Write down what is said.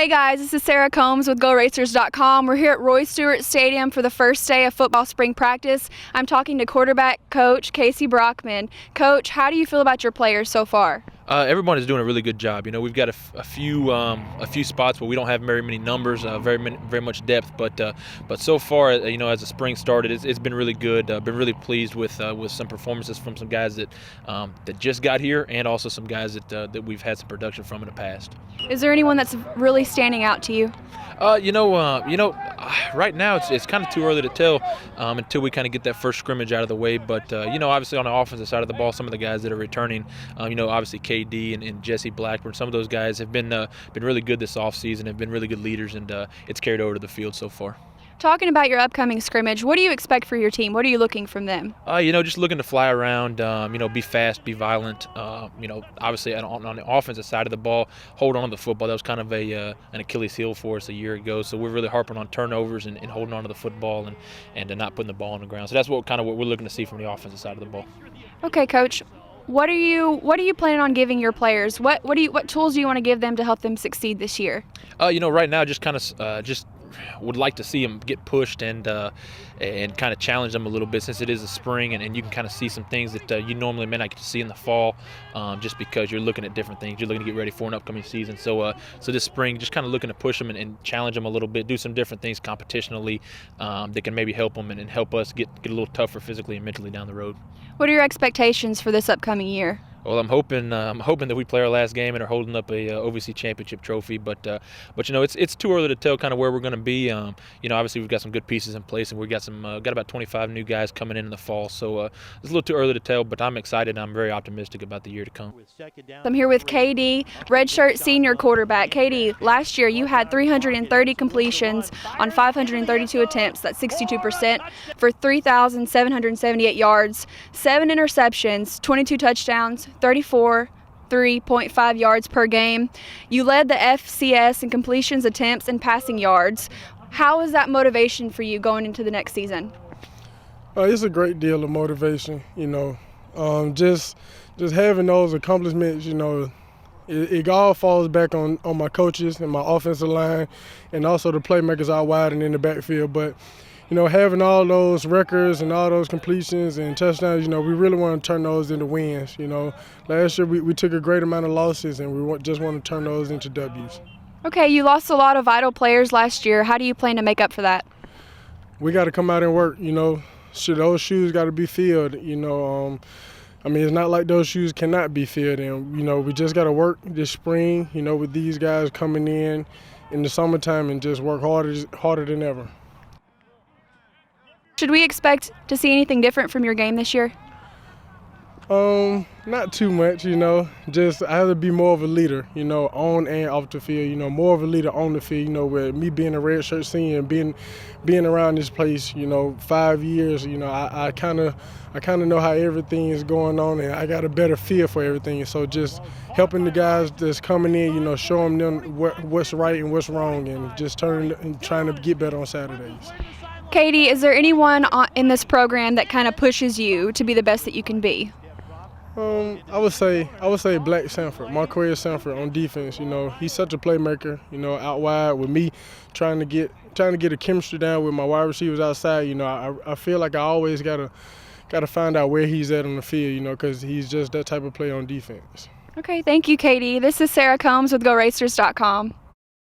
Hey guys, this is Sarah Combs with GoRacers.com. We're here at Roy Stewart Stadium for the first day of football spring practice. I'm talking to quarterback coach Casey Brockman. Coach, how do you feel about your players so far? Everyone is doing a really good job. You know, we've got a few spots where we don't have very many numbers, very much depth. But so far, you know, as the spring started, it's been really good. Been really pleased with some performances from some guys that just got here, and also some guys that we've had some production from in the past. Is there anyone that's really standing out to you? Right now it's kind of too early to tell until we kind of get that first scrimmage out of the way. But obviously on the offensive side of the ball, some of the guys that are returning, obviously KD and Jesse Blackburn, some of those guys have been really good this offseason, have been really good leaders, and it's carried over to the field so far. Talking about your upcoming scrimmage, what do you expect for your team? What are you looking from them? Just looking to fly around, be fast, be violent. Obviously on the offensive side of the ball, hold on to the football. That was kind of an Achilles heel for us a year ago. So we're really harping on turnovers and holding on to the football and not putting the ball on the ground. So that's what we're looking to see from the offensive side of the ball. Okay, Coach. What are you planning on giving your players? What tools do you want to give them to help them succeed this year? Right now, just kind of would like to see them get pushed and kind of challenge them a little bit, since it is the spring and you can kind of see some things that you normally may not get to see in the fall, just because you're looking at different things. You're looking to get ready for an upcoming season. So this spring, just kind of looking to push them and challenge them a little bit, do some different things competitionally that can maybe help them and help us get a little tougher physically and mentally down the road. What are your expectations for this upcoming year? Well, I'm hoping that we play our last game and are holding up a OVC championship trophy. But it's too early to tell kind of where we're going to be. Obviously we've got some good pieces in place, and we've got about 25 new guys coming in the fall. So it's a little too early to tell, but I'm excited and I'm very optimistic about the year to come. I'm here with KD, redshirt senior quarterback. KD, last year you had 330 completions on 532 attempts. That's 62% for 3,778 yards, 7 interceptions, 22 touchdowns, 3.5 yards per game. You led the FCS in completions, attempts, and passing yards. How is that motivation for you going into the next season? It's a great deal of motivation, just having those accomplishments, it all falls back on my coaches and my offensive line, and also the playmakers out wide and in the backfield. But having all those records and all those completions and touchdowns, we really want to turn those into wins. Last year we took a great amount of losses, and we just want to turn those into W's. Okay, you lost a lot of vital players last year. How do you plan to make up for that? We got to come out and work. Those shoes got to be filled. It's not like those shoes cannot be filled, and we just got to work this spring. With these guys coming in the summertime, and just work harder than ever. Should we expect to see anything different from your game this year? Not too much, just I have to be more of a leader, on and off the field, more of a leader on the field, with me being a redshirt senior and being around this place, 5 years, I kind of know how everything is going on, and I got a better feel for everything. So just helping the guys that's coming in, showing them what's right and what's wrong, and just trying to get better on Saturdays. Katie, is there anyone in this program that kind of pushes you to be the best that you can be? I would say Black Sanford, Marquez Sanford on defense. He's such a playmaker. Out wide with me, trying to get a chemistry down with my wide receivers outside. I feel like I always gotta find out where he's at on the field. Because he's just that type of player on defense. Okay, thank you, Katie. This is Sarah Combs with GoRacers.com.